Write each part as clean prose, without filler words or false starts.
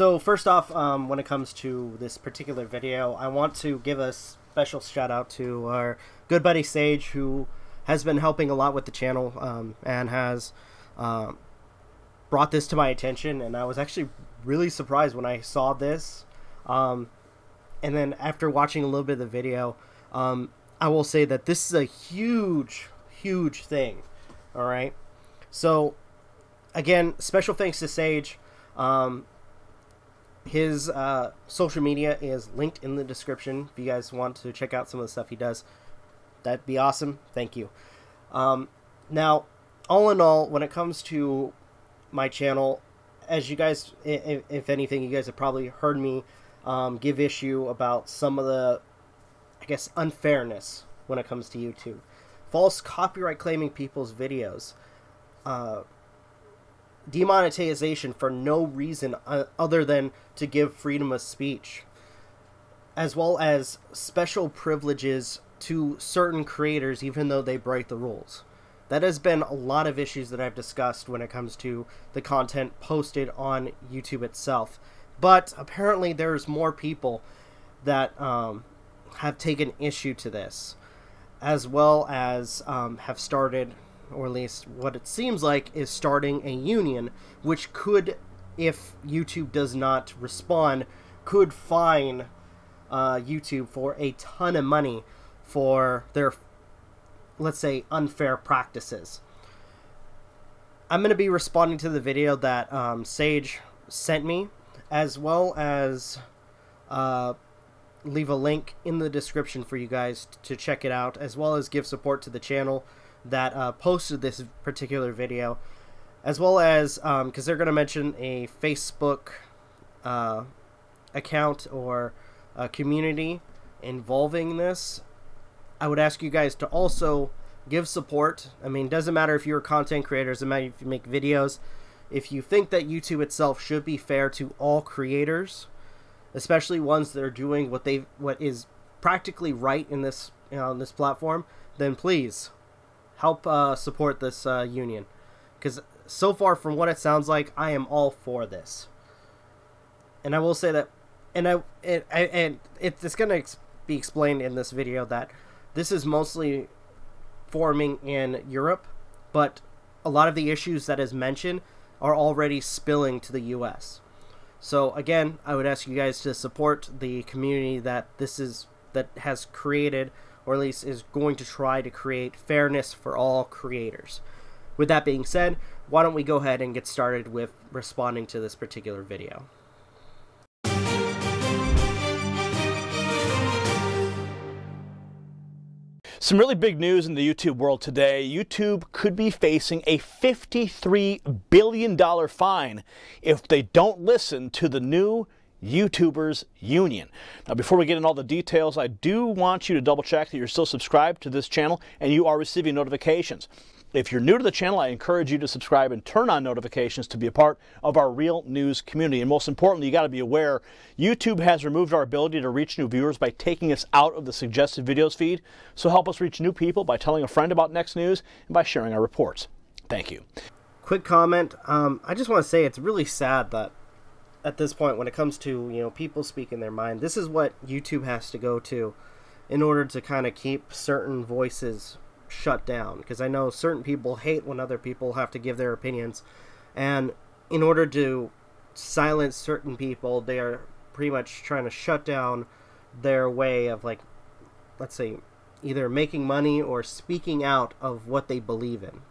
So first off, when it comes to this particular video, I want to give a special shout out to our good buddy Sage, who has been helping a lot with the channel and has brought this to my attention. And I was actually really surprised when I saw this. And then after watching a little bit of the video, I will say that this is a huge thing. All right. So again, special thanks to Sage. His social media is linked in the description if you guys want to check out some of the stuff he does. That'd be awesome. Thank you. Now, all in all, when it comes to my channel, as you guys, if anything, you guys have probably heard me give issue about some of the, I guess, unfairness when it comes to YouTube. False copyright claiming people's videos. Demonetization for no reason other than to give freedom of speech, as well as special privileges to certain creators even though they break the rules. That has been a lot of issues that I've discussed when it comes to the content posted on YouTube itself. But apparently there's more people that have taken issue to this, as well as have started, or at least what it seems like is starting a union, which could, if YouTube does not respond, could fine YouTube for a ton of money for their, let's say, unfair practices. I'm going to be responding to the video that Sage sent me, as well as leave a link in the description for you guys to check it out, as well as give support to the channel that posted this particular video, as well as because they're going to mention a Facebook account or a community involving this. I would ask you guys to also give support. I mean, it doesn't matter if you're content creators, it doesn't matter if you make videos. If you think that YouTube itself should be fair to all creators, especially ones that are doing what is practically right in this, on this platform, then please help support this union, because so far from what it sounds like, I am all for this. And I will say that, and it's going to be explained in this video that this is mostly forming in Europe, but a lot of the issues that is mentioned are already spilling to the US. So again, I would ask you guys to support the community that has created, or at least is going to try to create, fairness for all creators. With that being said, why don't we go ahead and get started with responding to this particular video. Some really big news in the YouTube world today. YouTube could be facing a $53 billion fine if they don't listen to the new YouTubers Union. Now, before we get into all the details, I do want you to double check that you're still subscribed to this channel and you are receiving notifications. If you're new to the channel, I encourage you to subscribe and turn on notifications to be a part of our real news community. And most importantly, you got to be aware, YouTube has removed our ability to reach new viewers by taking us out of the suggested videos feed. So help us reach new people by telling a friend about next news and by sharing our reports. Thank you. Quick comment. I just want to say it's really sad that at this point, when it comes to, you know, people speaking their mind, this is what YouTube has to go to in order to kind of keep certain voices shut down. Because I know certain people hate when other people have to give their opinions, and in order to silence certain people, they are pretty much trying to shut down their way of, like, let's say, either making money or speaking out of what they believe in,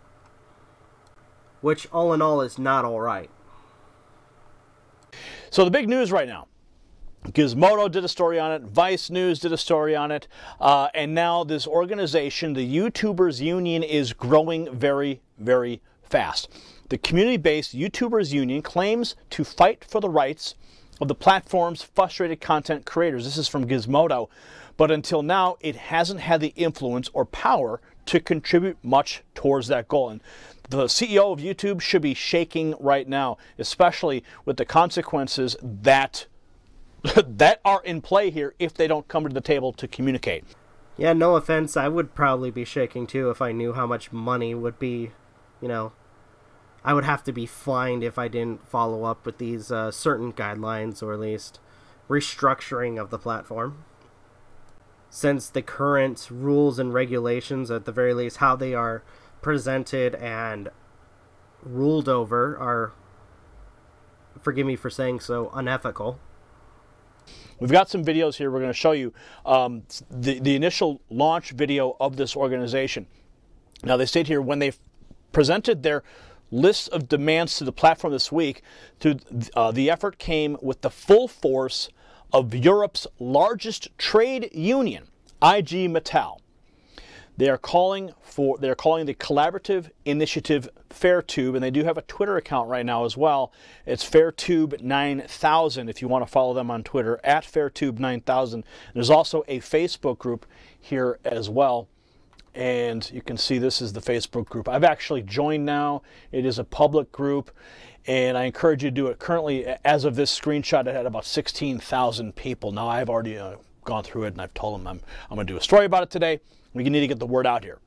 which all in all is not all right. So the big news right now, Gizmodo did a story on it, Vice News did a story on it, and now this organization, the YouTubers Union, is growing very, very fast. The community-based YouTubers Union claims to fight for the rights of the platform's frustrated content creators. This is from Gizmodo, but until now, it hasn't had the influence or power to contribute much towards that goal. And the CEO of YouTube should be shaking right now, especially with the consequences that are in play here if they don't come to the table to communicate. Yeah, no offense, I would probably be shaking too if I knew how much money would be, you know, I would have to be fined if I didn't follow up with these certain guidelines, or at least restructuring of the platform. Since the current rules and regulations, at the very least how they are presented and ruled over, are, forgive me for saying so, unethical. We've got some videos here. We're going to show you the initial launch video of this organization. Now, they state here, when they presented their list of demands to the platform this week, the effort came with the full force of Europe's largest trade union, IG Metall. They are calling the collaborative initiative Fairtube, and they do have a Twitter account right now as well. It's Fairtube9000 if you want to follow them on Twitter, at Fairtube9000. There's also a Facebook group here as well. And you can see this is the Facebook group. I've actually joined now. It is a public group, and I encourage you to do it. Currently, as of this screenshot, it had about 16,000 people. Now, I've already gone through it, and I've told them I'm going to do a story about it today. We need to get the word out here.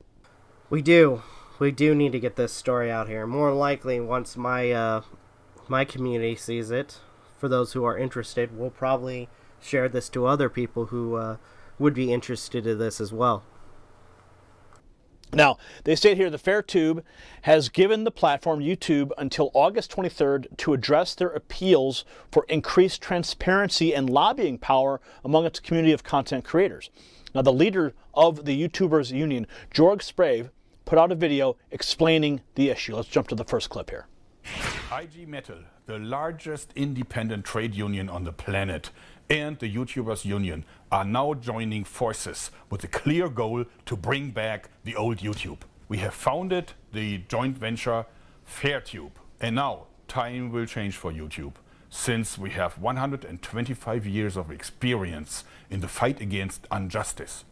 We do need to get this story out here. More likely, once my my community sees it, for those who are interested, we'll probably share this to other people who would be interested in this as well. Now, they state here the Fairtube has given the platform YouTube until August 23rd to address their appeals for increased transparency and lobbying power among its community of content creators. Now, the leader of the YouTubers Union, Georg Sprave, put out a video explaining the issue. Let's jump to the first clip here. IG Metall, the largest independent trade union on the planet, and the YouTubers Union are now joining forces with a clear goal to bring back the old YouTube. We have founded the joint venture Fairtube, and now time will change for YouTube, since we have 125 years of experience in the fight against injustice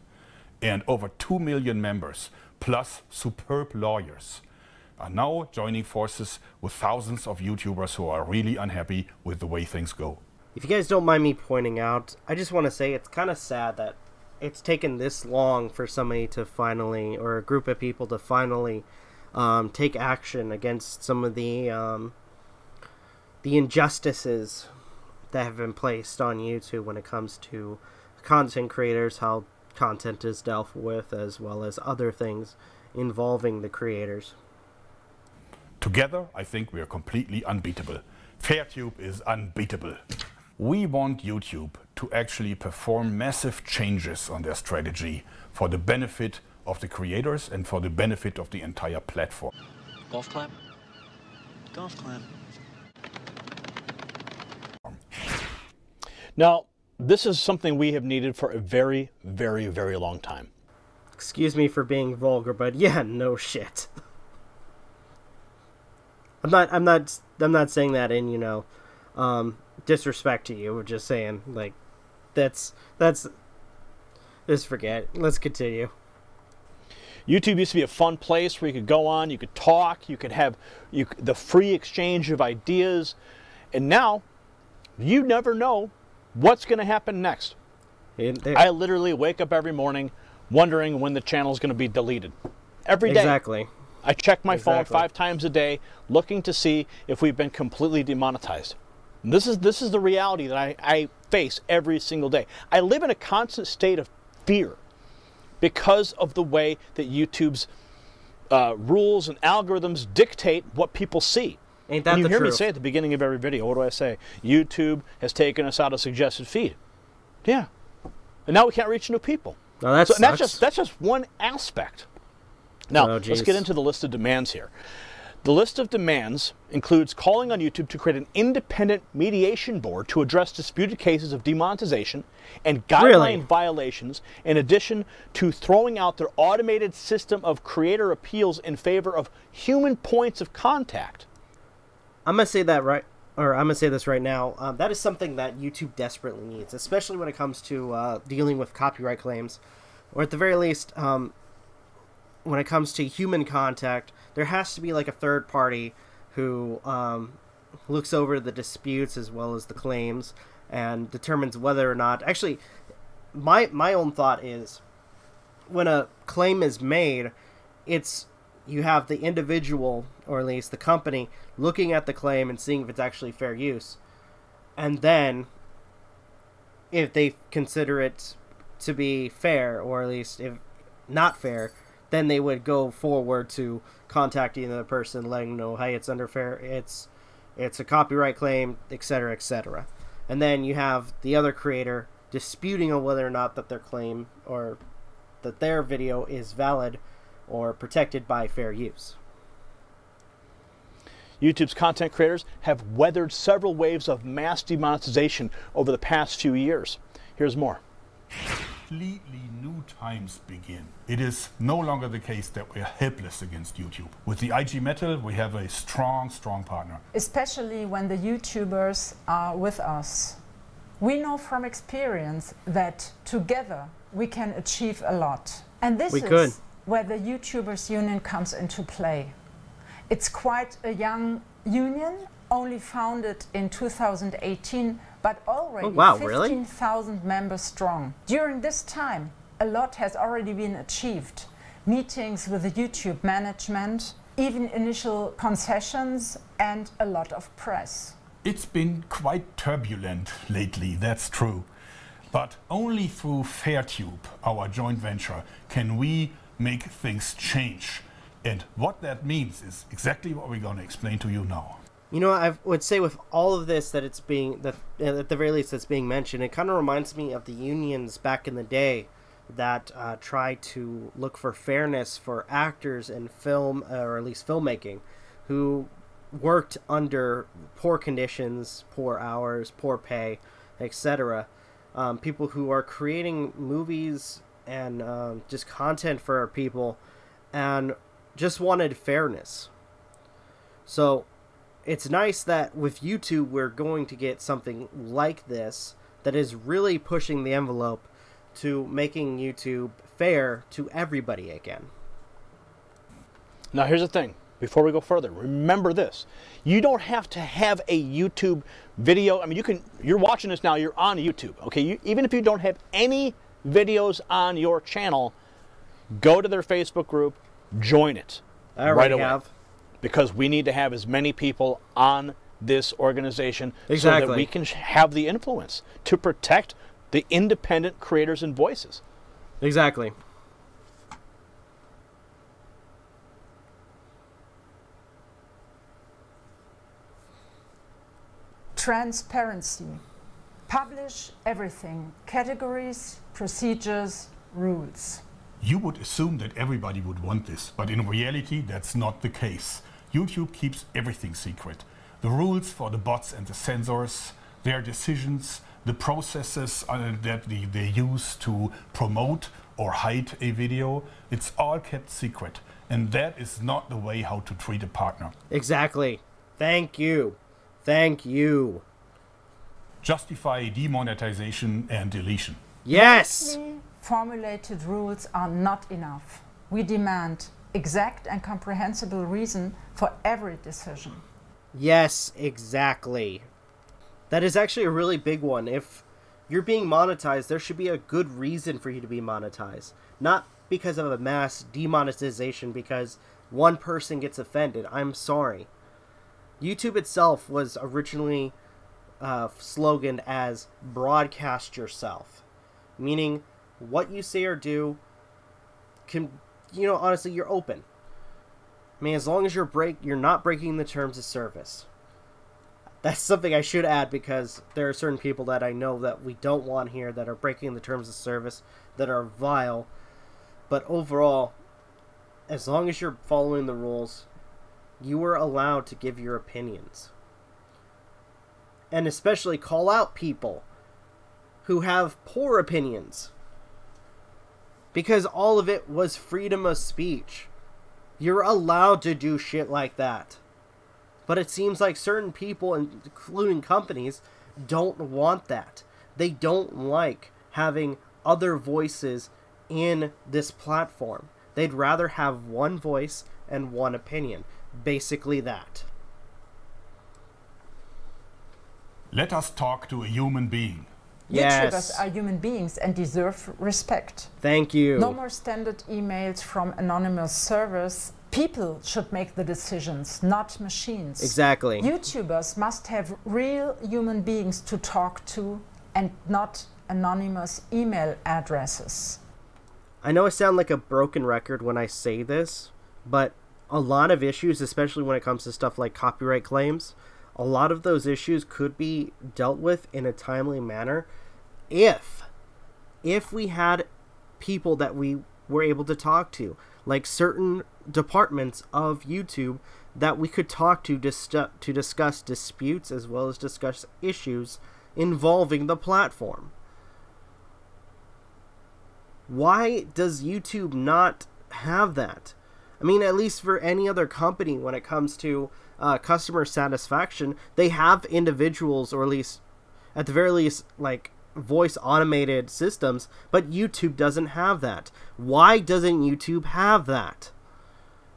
and over 2 million members, plus superb lawyers, are now joining forces with thousands of YouTubers who are really unhappy with the way things go. If you guys don't mind me pointing out, I just want to say it's kind of sad that it's taken this long for somebody to finally, or a group of people to finally take action against some of the injustices that have been placed on YouTube when it comes to content creators, how content is dealt with, as well as other things involving the creators. Together, I think we are completely unbeatable. Fairtube is unbeatable. We want YouTube to actually perform massive changes on their strategy for the benefit of the creators and for the benefit of the entire platform. Golf clap? Golf clap. Now, this is something we have needed for a very, very, very long time. Excuse me for being vulgar, but yeah, no shit. I'm not saying that in, you know, disrespect to you. We're just saying, like, that's just forget. Let's continue. YouTube used to be a fun place where you could go on, you could talk, you could have the free exchange of ideas, and now you never know what's going to happen next. I literally wake up every morning wondering when the channel is going to be deleted. Every day. Exactly. I check my phone 5 times a day, looking to see if we've been completely demonetized. And this is the reality that I face every single day. I live in a constant state of fear because of the way that YouTube's rules and algorithms dictate what people see. Ain't that and you the hear truth? me say at the beginning of every video, what do I say? YouTube has taken us out of suggested feed. Yeah. And now we can't reach new people. No, that so sucks. that's just one aspect. Now, let's get into the list of demands here. The list of demands includes calling on YouTube to create an independent mediation board to address disputed cases of demonetization and guideline violations, in addition to throwing out their automated system of creator appeals in favor of human points of contact. I'm gonna say that right, or I'm gonna say this right now. That is something that YouTube desperately needs, especially when it comes to dealing with copyright claims, or at the very least, when it comes to human contact. There has to be like a third party who looks over the disputes as well as the claims and determines whether or not. Actually, my own thought is, when a claim is made, it's you have the individual, or at least the company, looking at the claim and seeing if it's actually fair use. And then, if they consider it to be fair, or at least if not fair, then they would go forward to contacting the person, letting them know, hey, it's under fair, it's a copyright claim, etc., etc. And then you have the other creator disputing on whether or not that their claim or that their video is valid or protected by fair use. YouTube's content creators have weathered several waves of mass demonetization over the past few years. Here's more. Completely new times begin. It is no longer the case that we are helpless against YouTube. With the IG Metal, we have a strong partner. Especially when the YouTubers are with us. We know from experience that together we can achieve a lot. And this is where the YouTubers Union comes into play. It's quite a young union, only founded in 2018, but already 15,000 members strong. During this time, a lot has already been achieved. Meetings with the YouTube management, even initial concessions, and a lot of press. It's been quite turbulent lately, that's true. But only through FairTube, our joint venture, can we make things change. And what that means is exactly what we're going to explain to you now. You know, I would say with all of this that it's being, that at the very least that's being mentioned, it kind of reminds me of the unions back in the day that tried to look for fairness for actors in film, or at least filmmaking, who worked under poor conditions, poor hours, poor pay, etc. People who are creating movies and just content for people and just wanted fairness. So it's nice that with YouTube we're going to get something like this that is really pushing the envelope to making YouTube fair to everybody again. Now here's the thing, before we go further, remember this. You don't have to have a YouTube video. I mean, you're watching this now, you're on YouTube, okay? Even if you don't have any videos on your channel, go to their Facebook group, join it right away. Because we need to have as many people on this organization so that we can have the influence to protect the independent creators and voices. Exactly. Transparency. Publish everything. Categories, procedures, rules. You would assume that everybody would want this, but in reality that's not the case. YouTube keeps everything secret. The rules for the bots and the censors, their decisions, the processes that they use to promote or hide a video, it's all kept secret. And that is not the way how to treat a partner. Exactly. Thank you. Thank you. Justify demonetization and deletion. Yes! Formulated rules are not enough. We demand exact and comprehensible reason for every decision. Yes, exactly. That is actually a really big one. If you're being monetized, there should be a good reason for you to be monetized. Not because of a mass demonetization because one person gets offended. I'm sorry. YouTube itself was originally sloganed as broadcast yourself. Meaning what you say or do can, you know, honestly, you're open. I mean, as long as you're not breaking the terms of service. That's something I should add because there are certain people that I know that we don't want here that are breaking the terms of service, that are vile. But overall, as long as you're following the rules, you are allowed to give your opinions. And especially call out people who have poor opinions. Because all of it was freedom of speech. You're allowed to do shit like that. But it seems like certain people, including companies, don't want that. They don't like having other voices in this platform. They'd rather have one voice and one opinion. Basically that. Let us talk to a human being. Yes. YouTubers are human beings and deserve respect. Thank you. No more standard emails from anonymous servers People should make the decisions, not machines. Exactly. YouTubers must have real human beings to talk to and not anonymous email addresses. I know I sound like a broken record when I say this, but a lot of issues, especially when it comes to stuff like copyright claims, a lot of those issues could be dealt with in a timely manner if we had people that we were able to talk to, like certain departments of YouTube that we could talk to discuss disputes as well as discuss issues involving the platform. Why does YouTube not have that? I mean, at least for any other company, when it comes to customer satisfaction, they have individuals, or at least, at the very least, like voice automated systems, but YouTube doesn't have that. Why doesn't YouTube have that?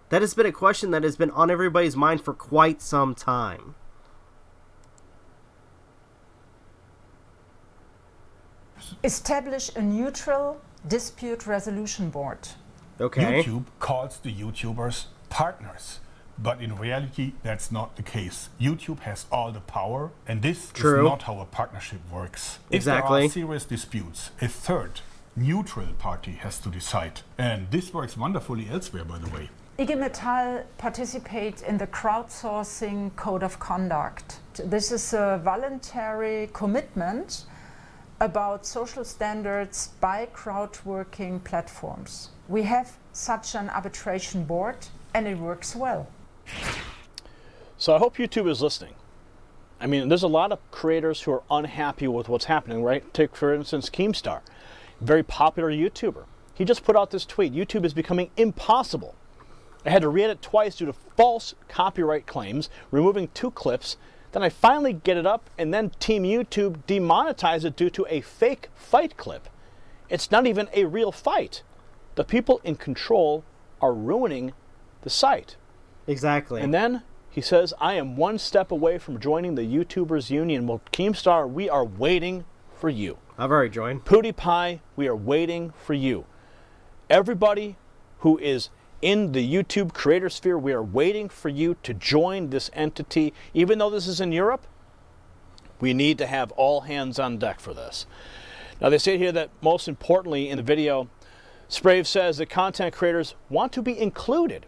That has been a question that has been on everybody's mind for quite some time. Establish a neutral dispute resolution board. Okay. YouTube calls the YouTubers partners, but in reality that's not the case. YouTube has all the power, and this is not how a partnership works. Exactly. If there are serious disputes, a third, neutral party has to decide. And this works wonderfully elsewhere, by the way. IG Metall participates in the crowdsourcing code of conduct. This is a voluntary commitment about social standards by crowdworking platforms. We have such an arbitration board, and it works well. So I hope YouTube is listening. I mean, there's a lot of creators who are unhappy with what's happening, right? Take, for instance, Keemstar, very popular YouTuber. He just put out this tweet: YouTube is becoming impossible. I had to read it twice due to false copyright claims, removing 2 clips. Then I finally get it up, and then Team YouTube demonetized it due to a fake fight clip. It's not even a real fight. The people in control are ruining the site. Exactly. And then he says, I am 1 step away from joining the YouTubers Union. Well, Keemstar, we are waiting for you. I've already joined. PewDiePie, we are waiting for you. Everybody who is in the YouTube creator sphere, we are waiting for you to join this entity. Even though this is in Europe, we need to have all hands on deck for this. Now, they say here that most importantly in the video, Sprave says that content creators want to be included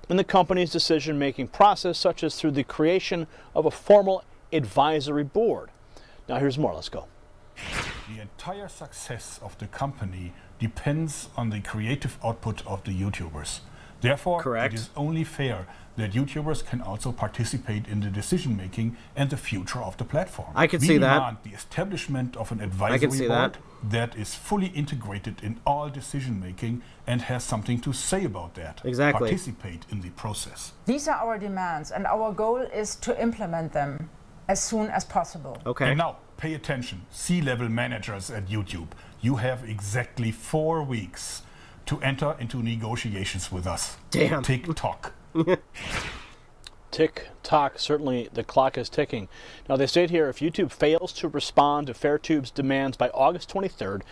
in the company's decision-making process, such as through the creation of a formal advisory board. Now, here's more. Let's go. The entire success of the company depends on the creative output of the YouTubers. Therefore, it is only fair that YouTubers can also participate in the decision-making and the future of the platform. I can see that. We demand the establishment of an advisory board that is fully integrated in all decision-making and has something to say about that. Exactly. Participate in the process. These are our demands, and our goal is to implement them as soon as possible. Okay. And now, pay attention. C-level managers at YouTube, you have exactly 4 weeks to enter into negotiations with us. Damn. Tick-tock. Tick-tock, certainly the clock is ticking. Now, they state here, if YouTube fails to respond to FairTube's demands by August 23rd,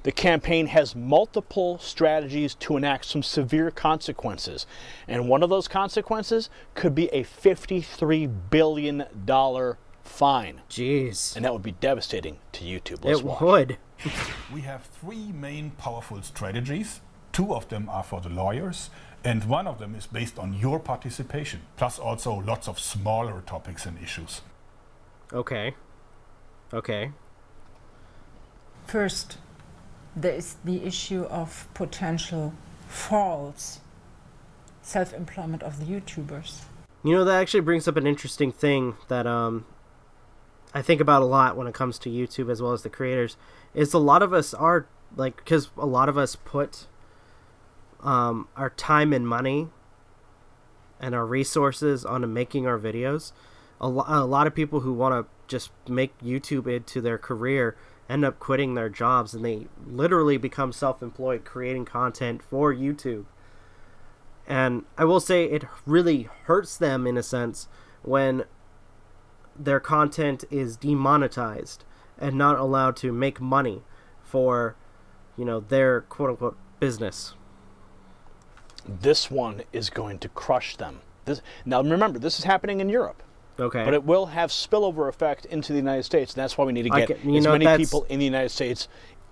the campaign has multiple strategies to enact some severe consequences. And one of those consequences could be a $53 billion fine. Jeez. And that would be devastating to YouTube. It would. We have 3 main powerful strategies. 2 of them are for the lawyers, and 1 of them is based on your participation, plus also lots of smaller topics and issues. Okay. Okay. First, there is the issue of potential false self-employment of the YouTubers. You know, that actually brings up an interesting thing that I think about a lot when it comes to YouTube as well as the creators, is a lot of us are, like, because a lot of us put our time and money and our resources onto making our videos. A lot of people who want to just make YouTube into their career end up quitting their jobs, and they literally become self-employed creating content for YouTube. And I will say it really hurts them in a sense when their content is demonetized and not allowed to make money for, you know, their quote-unquote business. this one is going to crush them. Now remember, this is happening in Europe. Okay. But it will have spillover effect into the United States, and that's why we need to get as many people in the United States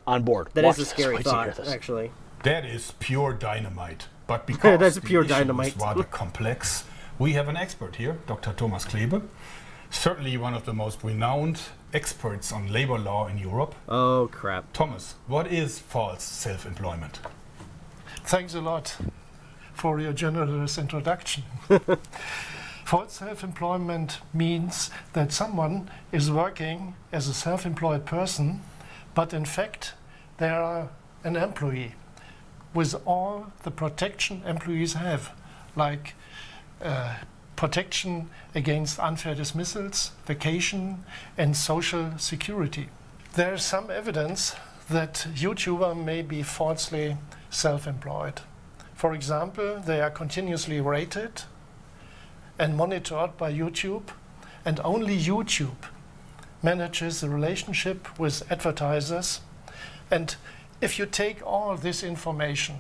on board. That is a scary thought, actually. That is pure dynamite. But because that's the pure issue dynamite. is rather complex, we have an expert here, Dr. Thomas Klebe, certainly one of the most renowned experts on labor law in Europe. Oh, crap. Thomas, what is false self-employment? Thanks a lot for your generous introduction. False self-employment means that someone is working as a self-employed person, but in fact they are an employee with all the protection employees have, like protection against unfair dismissals, vacation, and social security. There is some evidence that YouTuber may be falsely self-employed. For example, they are continuously rated and monitored by YouTube, and only YouTube manages the relationship with advertisers. And if you take all this information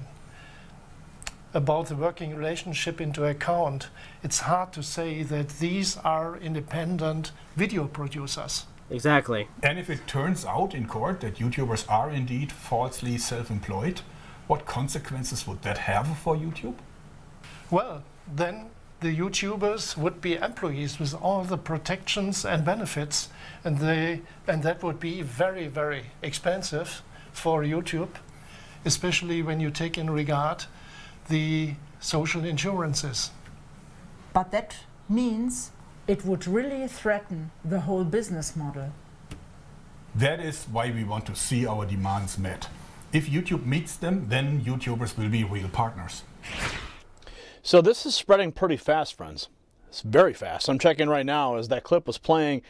about the working relationship into account, it's hard to say that these are independent video producers. Exactly. And if it turns out in court that YouTubers are indeed falsely self-employed, what consequences would that have for YouTube? Well, then the YouTubers would be employees with all the protections and benefits, and that would be very, very expensive for YouTube, especially when you take in regard the social insurances. But that means it would really threaten the whole business model. That is why we want to see our demands met. If YouTube meets them, then YouTubers will be real partners. So this is spreading pretty fast, friends. It's very fast. I'm checking right now as that clip was playing,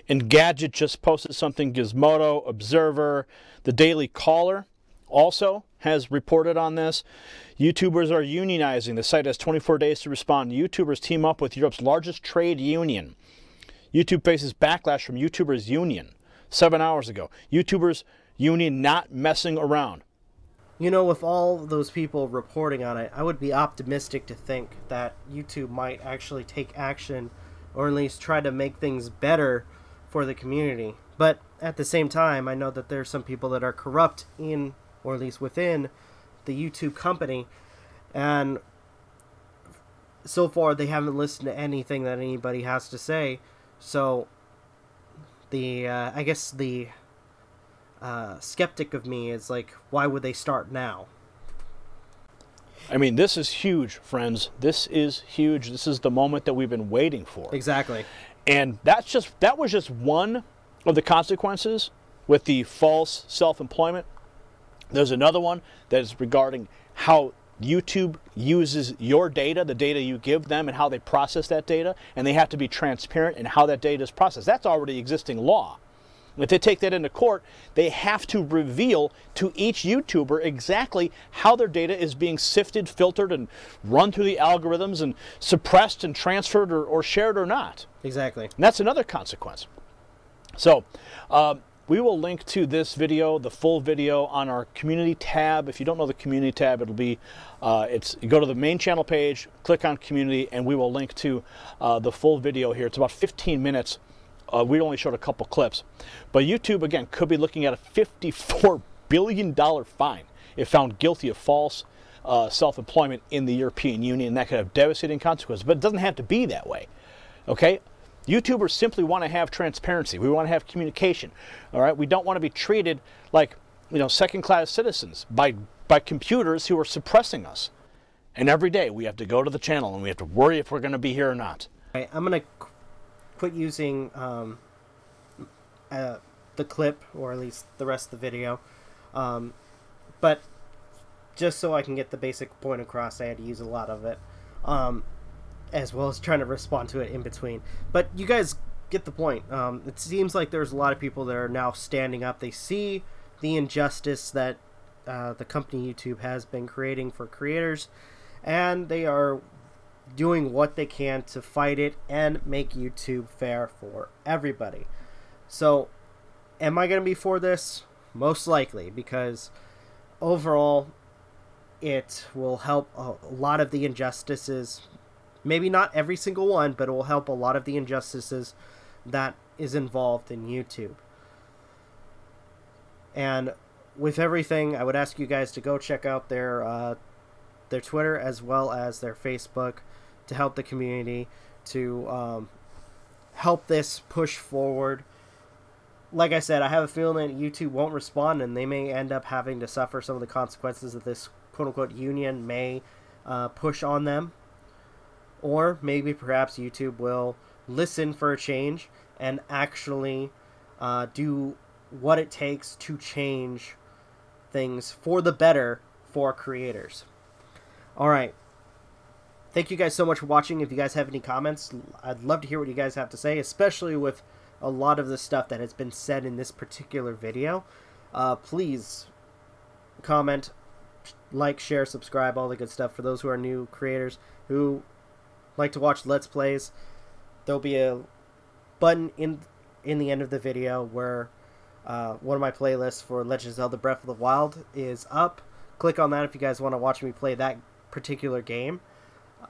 and Gadget just posted something. Gizmodo, Observer, the Daily Caller also has reported on this. YouTubers are unionizing. The site has 24 days to respond. YouTubers team up with Europe's largest trade union. YouTube faces backlash from YouTubers union 7 hours ago. YouTubers union not messing around. You know, with all those people reporting on it, I would be optimistic to think that YouTube might actually take action, or at least try to make things better for the community. But at the same time, I know that there's some people that are corrupt in, or at least within, the YouTube company, and so far they haven't listened to anything that anybody has to say. So I guess the skeptic of me is like, why would they start now? I mean, this is huge, friends. This is huge. This is the moment that we've been waiting for. Exactly. And that was just one of the consequences with the false self-employment. There's another one that is regarding how YouTube uses your data, the data you give them, and how they process that data, and they have to be transparent in how that data is processed. That's already existing law. If they take that into court, they have to reveal to each YouTuber exactly how their data is being sifted, filtered, and run through the algorithms and suppressed and transferred or shared or not. Exactly. And that's another consequence. So we will link to this video, the full video, on our community tab. If you don't know the community tab, it'll be, you go to the main channel page, click on community, and we will link to the full video here. It's about 15 minutes. We only showed a couple clips. But YouTube, again, could be looking at a $54 billion fine if found guilty of false self-employment in the European Union. And that could have devastating consequences. But it doesn't have to be that way. Okay? YouTubers simply want to have transparency. We want to have communication. All right? We don't want to be treated like, second-class citizens by computers who are suppressing us. And every day we have to go to the channel and we have to worry if we're going to be here or not. Okay, I'm going to quit using the clip, or at least the rest of the video, but just so I can get the basic point across, I had to use a lot of it, as well as trying to respond to it in between. But you guys get the point. It seems like there's a lot of people that are now standing up. They see the injustice that the company YouTube has been creating for creators, and they are doing what they can to fight it and make YouTube fair for everybody. So, am I going to be for this? Most likely, because overall, it will help a lot of the injustices. Maybe not every single one, but it will help a lot of the injustices that is involved in YouTube. And with everything, I would ask you guys to go check out their Twitter as well as their Facebook to help the community, to help this push forward. Like I said, I have a feeling that YouTube won't respond, and they may end up having to suffer some of the consequences that this quote-unquote union may push on them. Or maybe perhaps YouTube will listen for a change and actually do what it takes to change things for the better for creators. Alright. Thank you guys so much for watching. If you guys have any comments, I'd love to hear what you guys have to say, especially with a lot of the stuff that has been said in this particular video. Please comment, like, share, subscribe, all the good stuff. For those who are new creators who like to watch Let's Plays, there'll be a button in the end of the video where one of my playlists for Legend of Zelda Breath of the Wild is up. Click on that if you guys want to watch me play that particular game.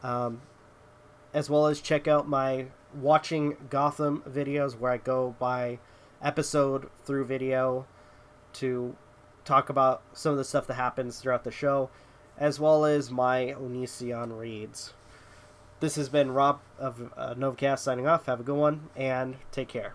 As well as check out my Watching Gotham videos, where I go by episode through video to talk about some of the stuff that happens throughout the show, as well as my Anit-Onision reads. This has been Rob of Novakast signing off. Have a good one, and take care.